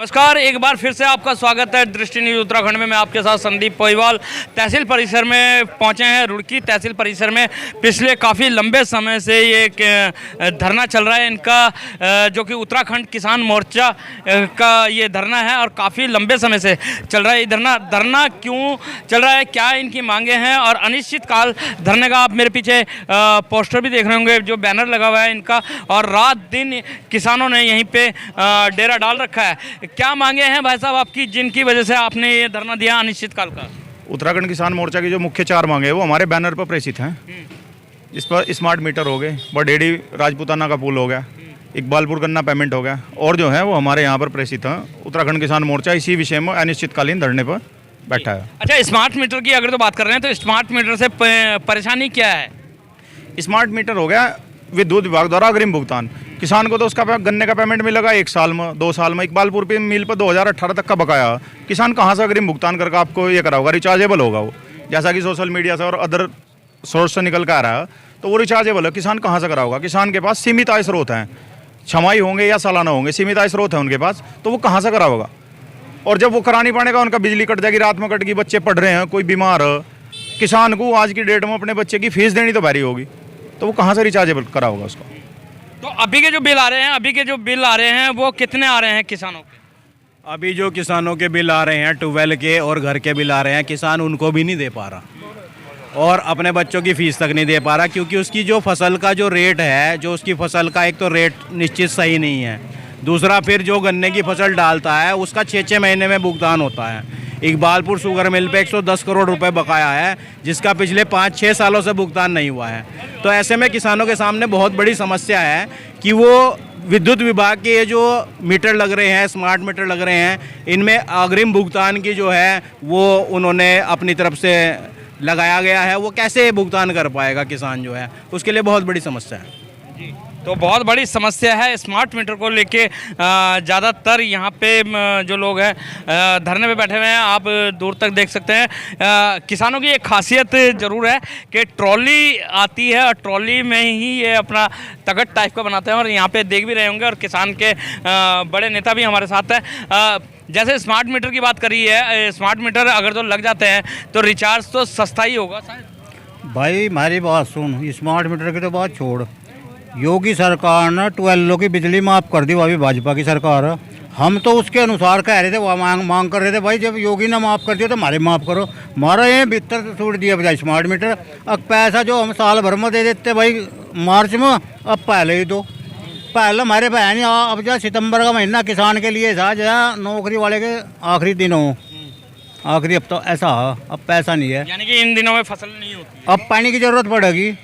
नमस्कार, एक बार फिर से आपका स्वागत है दृष्टि न्यूज़ उत्तराखंड में। मैं आपके साथ संदीप पोईवाल तहसील परिसर में पहुंचे हैं। रुड़की तहसील परिसर में पिछले काफ़ी लंबे समय से ये एक धरना चल रहा है इनका, जो कि उत्तराखंड किसान मोर्चा का ये धरना है और काफ़ी लंबे समय से चल रहा है। ये धरना क्यों चल रहा है, क्या इनकी मांगे हैं और अनिश्चितकाल धरने का आप मेरे पीछे पोस्टर भी देख रहे होंगे, जो बैनर लगा हुआ है इनका, और रात दिन किसानों ने यहीं पे डेरा डाल रखा है। क्या मांगे हैं भाई साहब आपकी, जिनकी वजह से आपने ये धरना दिया अनिश्चितकाल का? उत्तराखंड किसान मोर्चा की जो मुख्य 4 मांगे वो हमारे बैनर पर प्रेषित हैं। इस पर स्मार्ट मीटर हो गए, बडेड़ी राजपूताना का पुल हो गया, इकबालपुर गन्ना पेमेंट हो गया, और जो है वो हमारे यहाँ पर प्रेषित हैं। उत्तराखंड किसान मोर्चा इसी विषय में अनिश्चितकालीन धरने पर बैठा है। अच्छा, स्मार्ट मीटर की अगर तो बात कर रहे हैं तो स्मार्ट मीटर से परेशानी क्या है? स्मार्ट मीटर हो गया विद्युत विभाग द्वारा अग्रिम भुगतान, किसान को तो उसका गन्ने का पेमेंट मिलेगा 1 साल में, 2 साल में। इकबालपुर पे मिल पर 2018 तक का बकाया, किसान कहाँ से अग्रिम भुगतान करके आपको ये करा होगा? रिचार्जेबल होगा वो, जैसा कि सोशल मीडिया से और अदर सोर्स से निकल कर आ रहा है, तो वो रिचार्जेबल है। किसान कहाँ से करा होगा? किसान के पास सीमित आय स्रोत हैं, छमाही होंगे या सालाना होंगे, सीमित आय स्रोत है उनके पास, तो वो कहाँ से करा होगा? और जब वो करा नहीं पाएगा, उनका बिजली कट जाएगी, रात में कट गई, बच्चे पढ़ रहे हैं, कोई बीमार है, किसान को आज की डेट में अपने बच्चे की फीस देनी तो भारी होगी, तो वो कहाँ से रिचार्जेबल करा होगा उसको? तो अभी के जो बिल आ रहे हैं वो कितने आ रहे हैं किसानों के? अभी जो किसानों के बिल आ रहे हैं, ट्यूबवेल के और घर के बिल आ रहे हैं, किसान उनको भी नहीं दे पा रहा और अपने बच्चों की फीस तक नहीं दे पा रहा, क्योंकि उसकी जो फसल का जो रेट है, जो उसकी फसल का एक तो रेट निश्चित सही नहीं है, दूसरा फिर जो गन्ने की फसल डालता है उसका 6-6 महीने में भुगतान होता है। इकबालपुर शुगर मिल पे 110 करोड़ रुपए बकाया है, जिसका पिछले 5-6 सालों से भुगतान नहीं हुआ है। तो ऐसे में किसानों के सामने बहुत बड़ी समस्या है कि वो विद्युत विभाग के ये जो मीटर लग रहे हैं, स्मार्ट मीटर लग रहे हैं, इनमें अग्रिम भुगतान की जो है वो उन्होंने अपनी तरफ से लगाया गया है, वो कैसे भुगतान कर पाएगा किसान जो है, उसके लिए बहुत बड़ी समस्या है। तो बहुत बड़ी समस्या है स्मार्ट मीटर को लेके। ज़्यादातर यहाँ पे जो लोग हैं धरने पे बैठे हुए हैं, आप दूर तक देख सकते हैं। किसानों की एक खासियत ज़रूर है कि ट्रॉली आती है और ट्रॉली में ही ये अपना तगट टाइप का बनाते हैं, और यहाँ पे देख भी रहे होंगे, और किसान के बड़े नेता भी हमारे साथ हैं। जैसे स्मार्ट मीटर की बात करी है, स्मार्ट मीटर अगर तो लग जाते हैं तो रिचार्ज तो सस्ता ही होगा शायद। भाई हमारी बात सुन, स्मार्ट मीटर की तो बात छोड़, योगी सरकार ने 12 की बिजली माफ़ कर दी, वो अभी भाजपा की सरकार है। हम तो उसके अनुसार कह रहे थे, वो मांग कर रहे थे, भाई जब योगी ने माफ़ कर दिया तो हमारे माफ़ करो। हमारा ये भीतर छूट दिया बजाय स्मार्ट मीटर। अब पैसा जो हम साल भर में दे देते भाई मार्च में, अब पहले ही दो, पहले हमारे बहन, अब जो सितंबर का महीना किसान के लिए था, जो नौकरी वाले के आखिरी दिनों, आखिरी हफ्ता ऐसा, अब पैसा नहीं है, यानी कि इन दिनों में फसल नहीं होती। अब पानी की ज़रूरत पड़ेगी,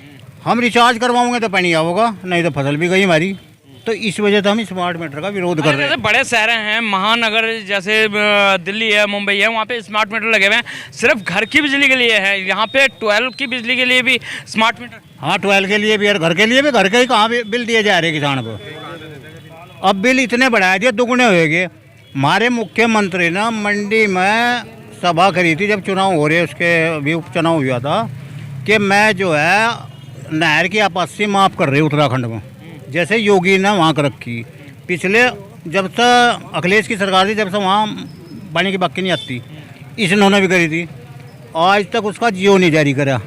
हम रिचार्ज करवाओगे तो पानी आओगा, नहीं तो फसल भी गई हमारी। तो इस वजह से हम स्मार्ट मीटर का विरोध कर रहे हैं। जैसे बड़े शहर हैं, महानगर जैसे दिल्ली है, मुंबई है, वहाँ पे स्मार्ट मीटर लगे हुए हैं, सिर्फ घर की बिजली के लिए है। यहाँ पे 12 की बिजली के लिए भी स्मार्ट मीटर। हाँ, 12 के लिए भी और घर के लिए भी। घर के ही कहाँ बिल दिए जा रहे हैं किसान को? अब बिल इतने बढ़ा दिए, दुगने होएंगे। हमारे मुख्यमंत्री ने मंडी में सभा करी थी, जब चुनाव हो रहे, उसके भी उपचुनाव हुआ था, कि मैं जो है नहर की आपत्ति माफ़ कर रहे उत्तराखंड में, जैसे योगी ने वहाँ कर रखी। पिछले जब से अखिलेश की सरकार थी, जब से वहाँ पानी की बाकी नहीं आती, इन्होंने भी करी थी, आज तक उसका जियो नहीं जारी करा।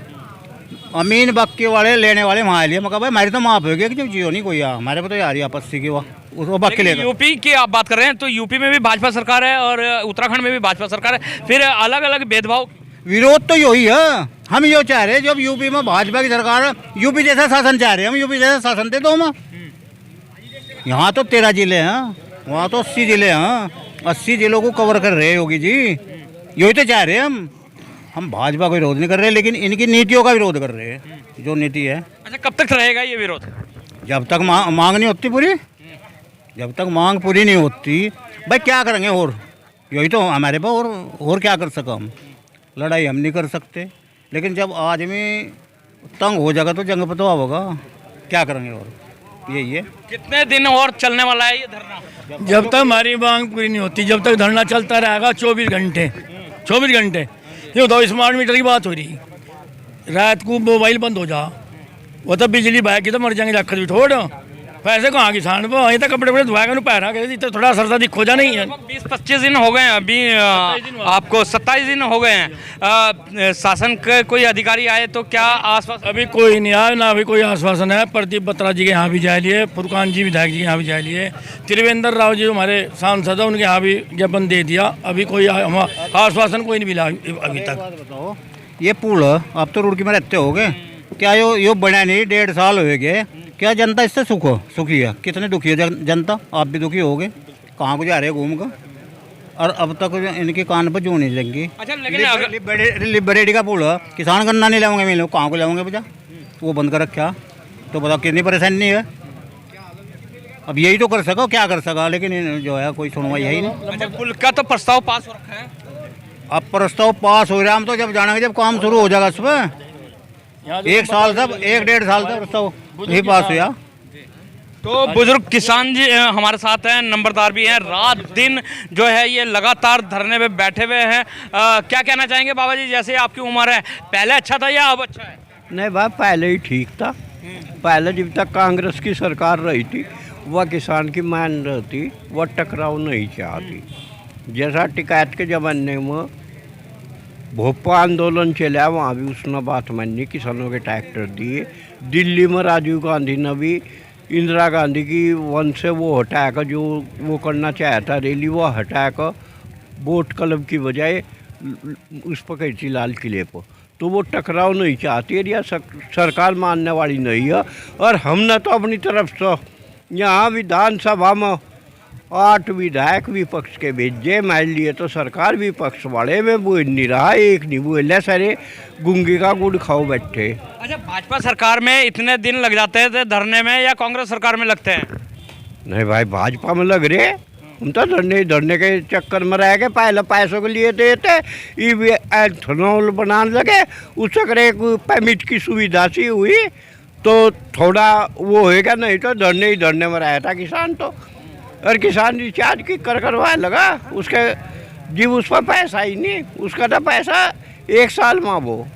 अमीन बाकी वाले लेने वाले वहाँ लिए, मैं कहा भाई हमारी तो माफ़ हो गया कि जब जियो नहीं कोई आ, हमारे पे तो यार आपत्ति की वो बाकी लेगा। यूपी की आप बात कर रहे हैं तो यूपी में भी भाजपा सरकार है और उत्तराखंड में भी भाजपा सरकार है, फिर अलग अलग भेदभाव, विरोध तो यही है। हम ये चाह रहे हैं, जब यूपी में भाजपा की सरकार है, यूपी जैसा शासन चाह रहे हैं हम, यूपी जैसा शासन दे दो हम। यहाँ तो 13 जिले हैं, वहाँ तो 80 जिले हैं, 80 जिलों को कवर कर रहे योगी जी, यही तो चाह रहे हैं हम भाजपा का विरोध नहीं कर रहे, लेकिन इनकी नीतियों का विरोध कर रहे हैं, जो नीति है। अच्छा, कब तक रहेगा ये विरोध? जब तक मांग नहीं होती पूरी, जब तक मांग पूरी नहीं होती, भाई क्या करेंगे? और यही तो हमारे पास, और क्या कर सका हम? लड़ाई हम नहीं कर सकते, लेकिन जब आदमी तंग हो जाएगा तो जंग पे तो होगा, क्या करेंगे? और यही है। कितने दिन और चलने वाला है ये धरना? जब तक हमारी मांग पूरी नहीं होती, जब तक धरना चलता रहेगा 24 घंटे। 24 घंटे ये बताओ, स्मार्ट मीटर की बात हो रही, रात को मोबाइल बंद हो जा, वो तो बिजली भाग की तो मर जाएंगे, जाकर भी छोड़ पैसे कहाँ किसान को वहीं तक कपड़े धुआएगा ना पैरा के थोड़ा सरसा दिखो जा नहीं है। 20-25 दिन हो गए हैं अभी आपको 27 दिन हो गए हैं शासन के कोई अधिकारी आए तो क्या आसपास अभी कोई नहीं आया ना, अभी कोई आश्वासन है। प्रदीप बत्रा जी के यहाँ भी जाए लिए, फुरकान जी विधायक जी के यहाँ भी जाए लिए, त्रिवेंद्र राव जी हमारे सांसद है उनके यहाँ भी ज्ञापन दे दिया। अभी कोई आश्वासन कोई नहीं मिला अभी तक। बताओ ये पुल आप तो रुड़की में रहते हो गए, क्या यो बना नहीं 1.5 साल हो गए, क्या जनता इससे सुखी है? कितने दुखी है जनता? आप भी दुखी हो गए। कहाँ को जा रहे हैं घूम कर, और अब तक इनके कान पर जू नहीं देंगे। अच्छा लेकिन लिबरेटी का पुल है, किसान गन्ना नहीं लाऊंगे मिलो, कहाँ को लाऊंगे बजा? वो बंद कर रखा तो बताओ कितनी परेशानी है। अब यही तो कर सको, क्या कर सका, लेकिन जो है कोई सुनवाई है ही नहीं। अच्छा पुल का तो प्रस्ताव पास हो रखा है, अब प्रस्ताव पास हो रहा, हम तो जब जानेंगे जब काम शुरू हो जाएगा इस पर। 1 साल तक 1-1.5 साल तक प्रस्ताव नहीं पास हुआ। तो बुजुर्ग किसान जी हमारे साथ हैं, नंबरदार भी हैं, रात दिन जो है ये लगातार धरने पे बैठे हुए हैं। क्या कहना चाहेंगे बाबा जी, जैसे आपकी उम्र है, पहले अच्छा था या अब अच्छा है? नहीं भाई पहले ही ठीक था। पहले जब तक कांग्रेस की सरकार रही थी वह किसान की मान रहती, वह टकराव नहीं चाहती। जैसा टिकैत के ज़माने में भोपाल आंदोलन चला, वहाँ भी उसने बात मानी, किसानों के ट्रैक्टर दिए। दिल्ली में राजीव गांधी ने भी इंदिरा गांधी की वन से वो हटा कर जो वो करना चाहता रैली, वो हटा कर बोट क्लब की बजाय उस पर कही थी लाल किले पर। तो वो टकराव नहीं चाहती है या सरकार मानने वाली नहीं है। और हमने तो अपनी तरफ से यहाँ विधानसभा में 8 विधायक विपक्ष के भेजे, मान लिए तो सरकार विपक्ष वाले में बोल नहीं रहा, एक नहीं बोले, सारे गुंगी का गुड़ खाओ बैठे। अच्छा भाजपा सरकार में इतने दिन लग जाते थे धरने में या कांग्रेस सरकार में लगते हैं? नहीं भाई भाजपा में लग रहे, हम तो धरने के चक्कर में रह गए। पहले पैसों के लिए देते, एथनॉल बनाने लगे, उस चक्कर एक परमिट की सुविधा सी हुई तो थोड़ा वो होएगा, नहीं तो धरने में रहता किसान तो। और किसान रिचार्ज की करवाए लगा, उसके जीव उस पर पैसा ही नहीं, उसका तो पैसा 1 साल में वो।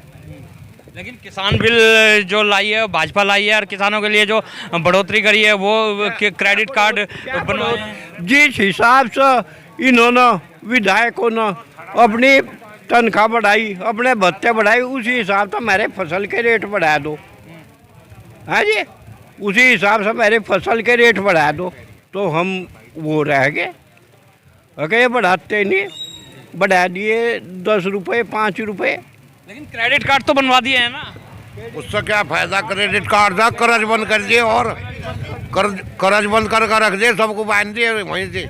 लेकिन किसान बिल जो लाई है भाजपा लाई है, और किसानों के लिए जो बढ़ोतरी करी है वो क्रेडिट कार्ड बनवाए हैं। जिस हिसाब से इन्होंने विधायकों ने अपनी तनख्वाह बढ़ाई, अपने भत्ते बढ़ाई, उसी हिसाब से मेरे फसल के रेट बढ़ा दो। हाँ जी, उसी हिसाब से मेरे फसल के रेट बढ़ा दो तो हम वो रह गए। अगर ये बढ़ाते नहीं, बढ़ा दिए 10 रुपये 5 रुपये। लेकिन क्रेडिट कार्ड तो बनवा दिए हैं ना, उससे क्या फायदा? क्रेडिट कार्ड था, कर्ज बंद कर दिए, और कर्ज बंद कर रख दिए, सबको बांध दिए वहीं से।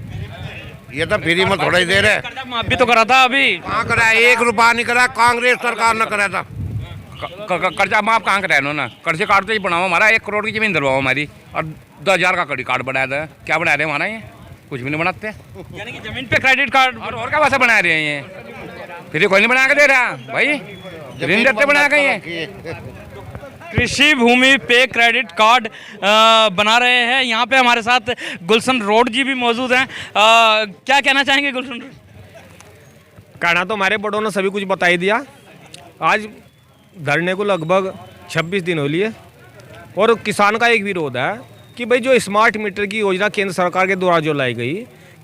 ये तो फ्री में थोड़ा ही दे रहे। कर्जा माफ भी तो करा था अभी, कहाँ करा? 1 रुपया नहीं करा, कांग्रेस सरकार ने करा था। कर्जा माफ कहाँ कराया उन्होंने? कर्जे कार्ड तो ही बनाओ हमारा, 1 करोड़ की जमीन दिलवाओ हमारी, और 10,000 का क्रेडिट कार्ड बनाया था। क्या बना रहे हैं हमारा? ये कुछ भी नहीं बनाते। यानी कि जमीन पे क्रेडिट कार्ड और क्या वैसा बना रहे हैं? ये फिर कोई नहीं बना के दे रहा भाई, ऋण देते बना के। ये कृषि भूमि पे क्रेडिट कार्ड बना रहे हैं। यहाँ पे हमारे साथ गुलशन रोड जी भी मौजूद हैं। क्या कहना चाहेंगे गुलशन रोड? कहना तो हमारे बड़ों ने सभी कुछ बता ही दिया। आज धरने को लगभग 26 दिन हो लिए, और किसान का एक विरोध है कि भाई जो स्मार्ट मीटर की योजना केंद्र सरकार के द्वारा जो लाई गई,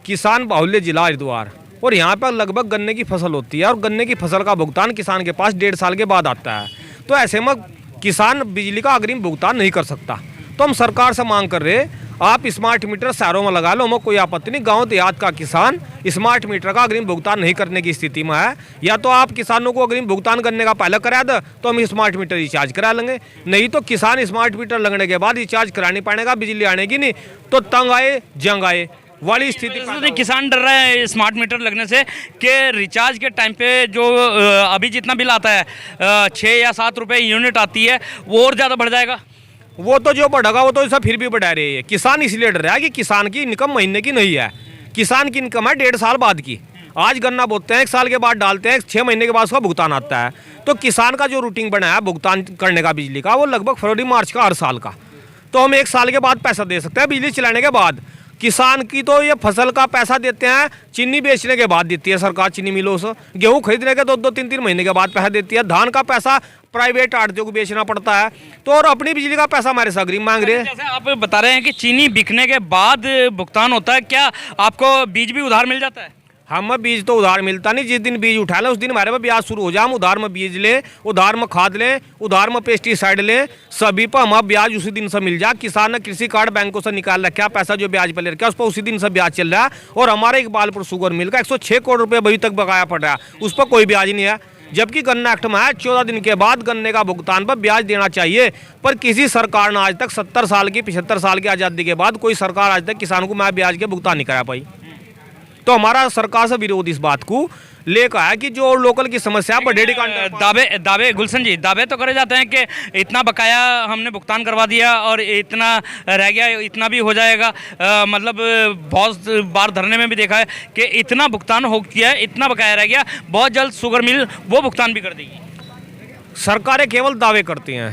किसान बाहुल्य जिला हरिद्वार, और यहाँ पर लगभग गन्ने की फसल होती है, और गन्ने की फसल का भुगतान किसान के पास 1.5 साल के बाद आता है। तो ऐसे में किसान बिजली का अग्रिम भुगतान नहीं कर सकता। तो हम सरकार से मांग कर रहे, आप स्मार्ट मीटर शहरों में लगा लो, हमें कोई आपत्ति नहीं। गांव देहात का किसान स्मार्ट मीटर का अग्रिम भुगतान नहीं करने की स्थिति में है, या तो आप किसानों को अग्रिम भुगतान करने का पहले करा दे तो हम स्मार्ट मीटर रिचार्ज करा लेंगे, नहीं तो किसान स्मार्ट मीटर लगने के बाद रिचार्ज करा नहीं पाएगा, बिजली आने की नहीं तो तंग आए जंग आए वाली स्थिति। किसान डर रहा है स्मार्ट मीटर लगने से कि रिचार्ज के टाइम पे जो अभी जितना बिल आता है 6 या 7 रुपये यूनिट आती है, वो और ज़्यादा बढ़ जाएगा। वो तो जो बढ़ेगा वो तो ऐसा फिर भी बढ़ा रही है। किसान इसलिए डर रहा है कि किसान की इनकम महीने की नहीं है, किसान की इनकम है 1.5 साल बाद की। आज गन्ना बोते हैं, 1 साल के बाद डालते हैं, 6 महीने के बाद उसका भुगतान आता है। तो किसान का जो रूटीन बना है भुगतान करने का बिजली का, वो लगभग फरवरी मार्च का हर साल का। तो हम 1 साल के बाद पैसा दे सकते हैं बिजली चलाने के बाद। किसान की तो ये फसल का पैसा देते हैं, चीनी बेचने के बाद देती है सरकार चीनी मिलों से, गेहूं खरीदने के 2-3 महीने के बाद पैसा देती है, धान का पैसा प्राइवेट आड़तियों को बेचना पड़ता है, तो और अपनी बिजली का पैसा हमारे से गरीब मांग रहे हैं। जैसे आप बता रहे हैं कि चीनी बिकने के बाद भुगतान होता है, क्या आपको बीज भी उधार मिल जाता है? हम बीज तो उधार मिलता नहीं, जिस दिन बीज उठा लें उस दिन हमारे पास ब्याज शुरू हो जाए, हम उधार में बीज लें, उधार में खाद लें, उधार में पेस्टिसाइड लें, सभी पर हमारा ब्याज उसी दिन से मिल जाए। किसान ने कृषि कार्ड बैंकों से निकाल रखा, पैसा जो ब्याज पर ले रखा उस पर उसी दिन से ब्याज चल रहा है। और हमारे इकबालपुर शुगर मिल का 106 करोड़ रुपये अभी तक बकाया पड़ रहा है, उस पर कोई ब्याज नहीं है, जबकि गन्ना एक्ट में है 14 दिन के बाद गन्ने का भुगतान पर ब्याज देना चाहिए। पर किसी सरकार ने आज तक 70 साल की 75 साल की आज़ादी के बाद कोई सरकार आज तक किसानों को मैं ब्याज के भुगतान नहीं करा पाई। तो हमारा सरकार से विरोध इस बात को लेकर है कि जो लोकल की समस्या बड़े दावे गुलशन जी, दावे तो करे जाते हैं कि इतना बकाया हमने भुगतान करवा दिया और इतना रह गया, इतना भी हो जाएगा। मतलब बहुत बार धरने में भी देखा है कि इतना भुगतान हो गया, इतना बकाया रह गया, बहुत जल्द शुगर मिल वो भुगतान भी कर देगी। सरकारें केवल दावे करती हैं,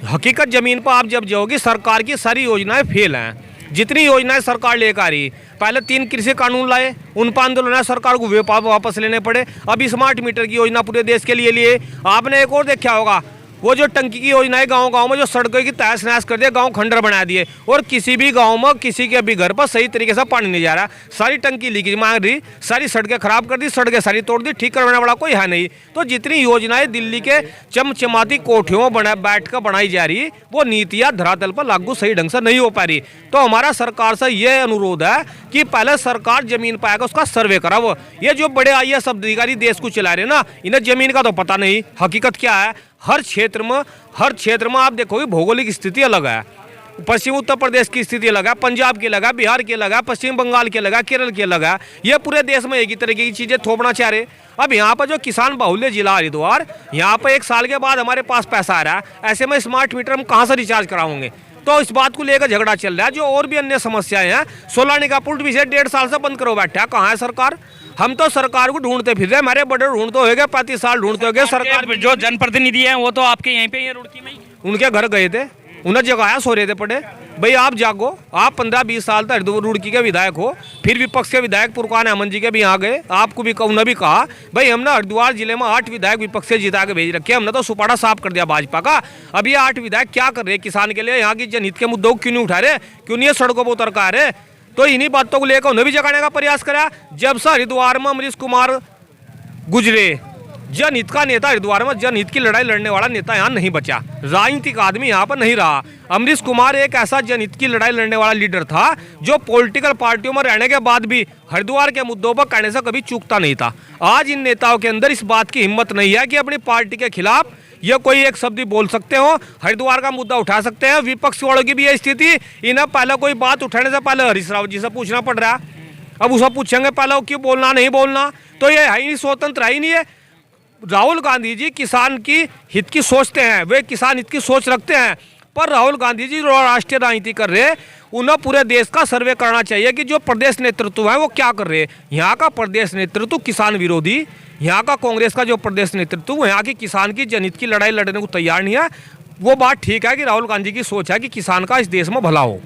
हकीकत जमीन पर आप जब जाओगे सरकार की सारी योजनाएं फेल हैं। जितनी योजनाएं सरकार लेकर आ रही, पहले 3 कृषि कानून लाए, उन पर आंदोलन सरकार को वापस लेने पड़े, अब स्मार्ट मीटर की योजना पूरे देश के लिए आपने एक और देखा होगा, वो जो टंकी की योजना है गांव-गांव में जो सड़कों की तहस नहस कर दिया, गांव खंडर बना दिए, और किसी भी गांव में किसी के भी घर पर सही तरीके से पानी नहीं जा रहा, सारी टंकी लीकेज मांग रही, सारी सड़कें खराब कर दी, सड़कें सारी तोड़ दी, ठीक करवाने वाला कोई है नहीं। तो जितनी योजनाएं दिल्ली के चमचमाती कोठियों में बैठ कर बनाई जा रही, वो नीतियाँ धरातल पर लागू सही ढंग से नहीं हो पा रही। तो हमारा सरकार से ये अनुरोध है कि पहले सरकार जमीन पाएगा उसका सर्वे करा। वो ये जो बड़े IAS अधिकारी देश को चला रहे ना, इन्हें जमीन का तो पता नहीं, हकीकत क्या है। हर क्षेत्र में आप देखोगे भौगोलिक स्थिति अलग है, पश्चिम उत्तर प्रदेश की स्थिति अलग है, पंजाब की अलग है, बिहार की अलग है, पश्चिम बंगाल की अलग है, केरल की अलग है। ये पूरे देश में एक ही तरीके की चीज़ें थोपना चाह रहे। अब यहाँ पर जो किसान बाहुल्य जिला हरिद्वार, यहाँ पर 1 साल के बाद हमारे पास पैसा आ रहा है, ऐसे में स्मार्ट मीटर हम कहाँ से रिचार्ज कराओगे? तो इस बात को लेकर झगड़ा चल रहा है। जो और भी अन्य समस्याएं हैं, सोलानी का पुल भी 1.5 साल से बंद करो बैठा है, कहाँ है सरकार? हम तो सरकार को ढूंढते फिर रहे, हमारे बड़े ढूंढते हो गए, 35 साल ढूंढते हो गए। सरकार जो जनप्रतिनिधि हैं वो तो आपके यहीं पे रुड़की में ही, उनके घर गए थे, उन्हें जगाया, सो रहे थे पड़े, भाई आप जागो, आप 15-20 साल तक रुड़की के विधायक हो, फिर विपक्ष के विधायक पुरकान अहमद जी के भी यहाँ गए, आपको भी उन्हें भी कहा भाई हमने हरिद्वार जिले में 8 विधायक विपक्ष से जिता के भेज रखे, हमने तो सुपाड़ा साफ कर दिया भाजपा का। अब ये 8 विधायक क्या कर रहे किसान के लिए, यहाँ की जनहित के मुद्दों को क्यों नहीं उठा रहे, क्यों नहीं सड़कों पर उतर कर रहे? तो इन्हीं बातों को लेकर उन्हें भी जगाने का प्रयास करा। जब से हरिद्वार में अमरीश कुमार गुजरे, जनहित का नेता हरिद्वार में जनहित की लड़ाई लड़ने वाला नेता यहाँ नहीं बचा, राजनीतिक आदमी यहाँ पर नहीं रहा। अमरीश कुमार एक ऐसा जनहित की लड़ाई लड़ने वाला लीडर था जो पॉलिटिकल पार्टियों में रहने के बाद भी हरिद्वार के मुद्दों पर कहने से कभी चूकता नहीं था। आज इन नेताओं के अंदर इस बात की हिम्मत नहीं है कि अपनी पार्टी के खिलाफ ये कोई एक शब्द बोल सकते हो, हरिद्वार का मुद्दा उठा सकते हैं। विपक्ष वालों की भी ये स्थिति, इन्हें पहले कोई बात उठाने से पहले हरीश रावत जी से पूछना पड़ रहा है। अब उसे पूछेंगे पहले क्यों बोलना नहीं बोलना, तो ये है ही स्वतंत्र है ही नहीं है। राहुल गांधी जी किसान की हित की सोचते हैं, वे किसान हित की सोच रखते हैं, पर राहुल गांधी जी जो राष्ट्रीय राजनीति कर रहे हैं, उन्हें पूरे देश का सर्वे करना चाहिए कि जो प्रदेश नेतृत्व है वो क्या कर रहे हैं। यहाँ का प्रदेश नेतृत्व किसान विरोधी, यहाँ का कांग्रेस का जो प्रदेश नेतृत्व यहाँ की किसान की जनहित की लड़ाई लड़ने को तैयार नहीं है। वो बात ठीक है कि राहुल गांधी की सोच है कि किसान का इस देश में भला हो,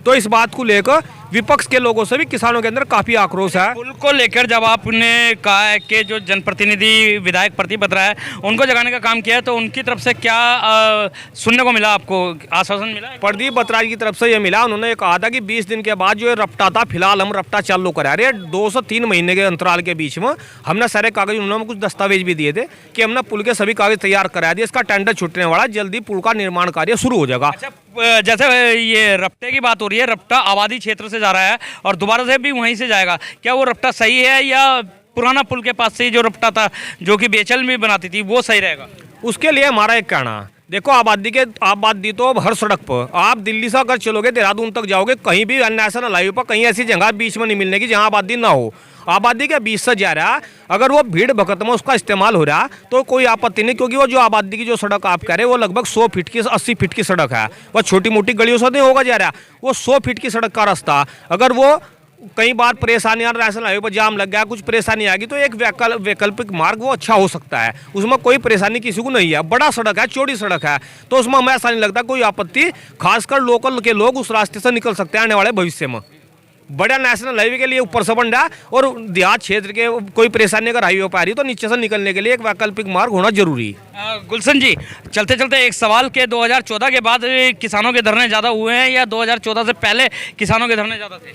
तो इस बात को लेकर विपक्ष के लोगों से भी किसानों के अंदर काफी आक्रोश है। पुल को लेकर जब आपने कहा है कि जो जनप्रतिनिधि विधायक प्रतिबद्ध रहा है उनको जगाने का काम किया है, तो उनकी तरफ से क्या सुनने को मिला, आपको आश्वासन मिला? प्रदीप बत्रा की तरफ से ये मिला, उन्होंने ये कहा था कि 20 दिन के बाद जो ये रफ्ता था, फिलहाल हम रफ्ता चालू करा रहे हैं। 2 से 3 महीने के अंतराल के बीच में हमने सारे कागज, उन्होंने कुछ दस्तावेज भी दिए थे कि हमने पुल के सभी कागज तैयार करा दिए, इसका टेंडर छूटने वाला, जल्दी पुल का निर्माण कार्य शुरू हो जाएगा। जैसे ये रफ्ते की बात हो रही है, रफ्ता आबादी क्षेत्र से जा रहा है और दोबारा से भी वहीं से जाएगा, क्या वो रफ्ता सही है या पुराना पुल के पास से जो रफ्ता था जो कि बेचल में बनाती थी वो सही रहेगा? उसके लिए हमारा एक कहना, देखो आबादी तो अब हर सड़क पर, आप दिल्ली से अगर चलोगे देहरादून तक जाओगे, कहीं भी नेशनल हाईवे पर कहीं ऐसी जगह बीच में नहीं मिलने की जहाँ आबादी ना हो। आबादी के बीच से जा रहा, अगर वो भीड़ भगत में उसका इस्तेमाल हो रहा तो कोई आपत्ति नहीं, क्योंकि वो जो आबादी की जो सड़क आप कह रहे हैं वो लगभग 100 फीट की 80 फीट की सड़क है, वो छोटी मोटी गलियों से नहीं होगा जा रहा, वो 100 फीट की सड़क का रास्ता, अगर वो कई बार परेशानियां, नेशनल हाईवे पर जाम लग गया, कुछ परेशानी आ गई, तो एक वैकल्पिक मार्ग वो अच्छा हो सकता है, उसमें कोई परेशानी किसी को नहीं है। बड़ा सड़क है, चौड़ी सड़क है, तो उसमें हमें ऐसा नहीं लगता कोई आपत्ति, खासकर लोकल के लोग उस रास्ते से निकल सकते हैं आने वाले भविष्य में। बड़ा नेशनल हाईवे के लिए ऊपर से बन रहा, और देहात क्षेत्र के कोई परेशानी अगर हाईवे पर आ रही तो नीचे से निकलने के लिए एक वैकल्पिक मार्ग होना जरूरी है। गुलशन जी, चलते चलते एक सवाल के 2014 के बाद किसानों के धरने ज़्यादा हुए हैं या 2014 से पहले किसानों के धरने ज़्यादा थे?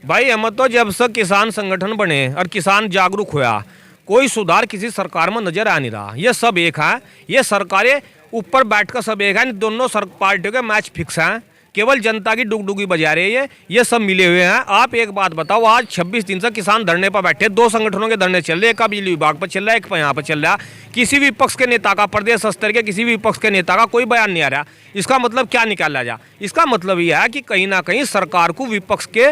भाई हम तो जब से किसान संगठन बने और किसान जागरूक हुआ, कोई सुधार किसी सरकार में नजर आ नहीं रहा। ये सब एक है, ये सरकारें ऊपर बैठकर सब एक है, दोनों पार्टियों के मैच फिक्स हैं, केवल जनता की डुगडुगी बजा रही है, ये सब मिले हुए हैं। आप एक बात बताओ, आज 26 दिन से किसान धरने पर बैठे, 2 संगठनों के धरने चल रहे, एक का बिजली विभाग पर चल रहा है, एक पर यहाँ पर चल रहा है। किसी भी विपक्ष के नेता का, प्रदेश स्तर के किसी भी विपक्ष के नेता का कोई बयान नहीं आ रहा। इसका मतलब क्या निकाला जा? इसका मतलब यह है कि कहीं ना कहीं सरकार को विपक्ष के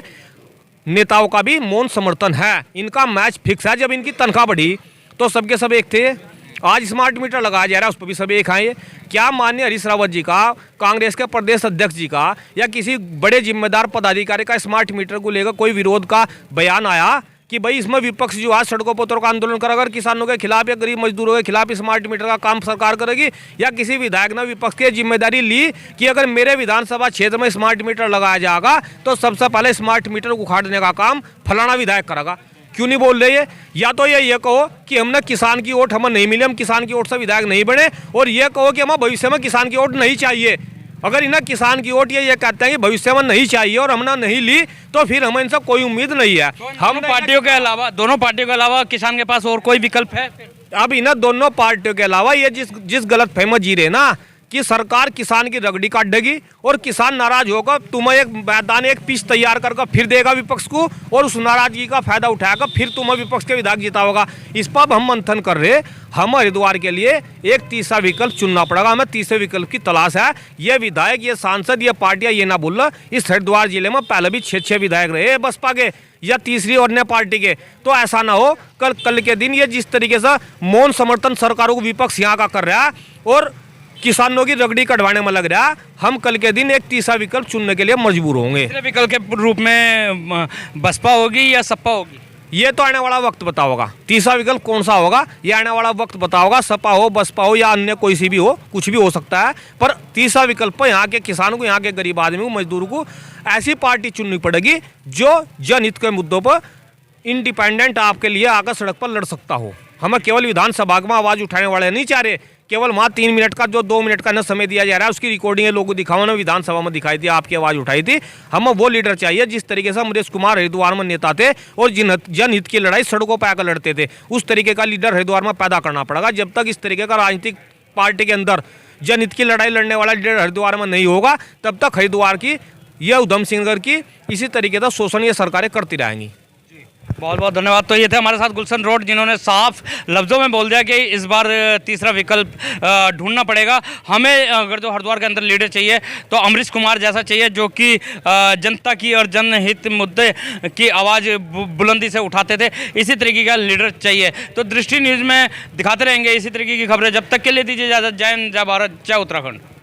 नेताओं का भी मौन समर्थन है, इनका मैच फिक्स है। जब इनकी तनख्वाह बढ़ी तो सबके सब एक थे, आज स्मार्ट मीटर लगाया जा रहा है उस पर भी सब एक आए। क्या माननीय हरीश रावत जी का, कांग्रेस के प्रदेश अध्यक्ष जी का या किसी बड़े जिम्मेदार पदाधिकारी का स्मार्ट मीटर को लेकर कोई विरोध का बयान आया कि भाई इसमें विपक्ष जो आज सड़कों पर उतर आंदोलन कर अगर किसानों के खिलाफ या गरीब मजदूरों के खिलाफ स्मार्ट मीटर का काम सरकार करेगी? या किसी विधायक ने विपक्ष की जिम्मेदारी ली कि अगर मेरे विधानसभा क्षेत्र में स्मार्ट मीटर लगाया जाएगा तो सबसे पहले स्मार्ट मीटर उखाड़ने का काम फलाना विधायक करेगा? क्यों नहीं बोल रहे ये? या तो ये कहो कि हमने किसान की वोट हमें नहीं मिली, हम किसान की वोट से विधायक नहीं बने, और ये कहो कि हमें भविष्य में किसान की वोट नहीं चाहिए। अगर इन्हें किसान की वोट ये कहते हैं कि भविष्य में नहीं चाहिए और हमने नहीं ली, तो फिर हमें इनसे कोई उम्मीद नहीं है। हम पार्टियों के अलावा, दोनों पार्टियों के अलावा किसान के पास और कोई विकल्प है? अब इन्हें दोनों पार्टियों के अलावा ये जिस गलत फहमी जी रहे ना कि सरकार किसान की रगड़ी काट देगी और किसान नाराज होगा, तुम्हें एक मैदान एक पिच तैयार करके फिर देगा विपक्ष को, और उस नाराजगी का फायदा उठाकर फिर तुम्हें विपक्ष के विधायक जिताओगा। इस पर हम मंथन कर रहे, हम हरिद्वार के लिए एक तीसरा विकल्प चुनना पड़ेगा, हमें तीसरे विकल्प की तलाश है। ये विधायक, ये सांसद, ये पार्टियां ये ना बोल, इस हरिद्वार जिले में पहले भी 6 विधायक रहे बसपा के या तीसरी और अन्य पार्टी के, तो ऐसा ना हो कल के दिन ये जिस तरीके से मौन समर्थन सरकारों को विपक्ष यहाँ का कर रहा है और किसानों की रगड़ी कटवाने में लग रहा है, हम कल के दिन एक तीसरा विकल्प चुनने के लिए मजबूर होंगे। तीसरे विकल्प के रूप में बसपा होगी या सपा होगी? ये तो आने वाला वक्त बताओगा। तीसरा विकल्प कौन सा होगा ये आने वाला वक्त बताओगा। सपा हो, बसपा हो या अन्य कोई सी भी हो, कुछ भी हो सकता है, पर तीसरा विकल्प यहाँ के किसानों को, यहाँ के गरीब आदमी को, मजदूर को ऐसी पार्टी चुननी पड़ेगी जो जनहित के मुद्दों पर इंडिपेंडेंट आपके लिए आकर सड़क पर लड़ सकता हो। हमें केवल विधानसभा में आवाज़ उठाने वाले नहीं चाह रहे, केवल वहाँ 3 मिनट का जो 2 मिनट का न समय दिया जा रहा है उसकी रिकॉर्डिंग लोगों को दिखाओ ना, विधानसभा में दिखाई थी, आपकी आवाज़ उठाई थी। हमें वो लीडर चाहिए जिस तरीके से अमरीश कुमार हरिद्वार में नेता थे और जनहित की लड़ाई सड़कों पर आकर लड़ते थे, उस तरीके का लीडर हरिद्वार में पैदा करना पड़ेगा। जब तक इस तरीके का राजनीतिक पार्टी के अंदर जनहित की लड़ाई लड़ने वाला लीडर हरिद्वार में नहीं होगा, तब तक हरिद्वार की यह उधम सिंह नगर की इसी तरीके का शोषण ये सरकारें करती रहेंगी। बहुत बहुत धन्यवाद। तो ये थे हमारे साथ गुलशन रोड, जिन्होंने साफ लफ्ज़ों में बोल दिया कि इस बार तीसरा विकल्प ढूंढना पड़ेगा हमें। अगर जो हरिद्वार के अंदर लीडर चाहिए तो अमरीश कुमार जैसा चाहिए, जो कि जनता की और जनहित मुद्दे की आवाज़ बुलंदी से उठाते थे, इसी तरीके का लीडर चाहिए। तो दृष्टि न्यूज़ में दिखाते रहेंगे इसी तरीके की खबरें। जब तक के लिए दीजिए इजाज़त। जय हिंद, जय भारत, जय उत्तराखंड।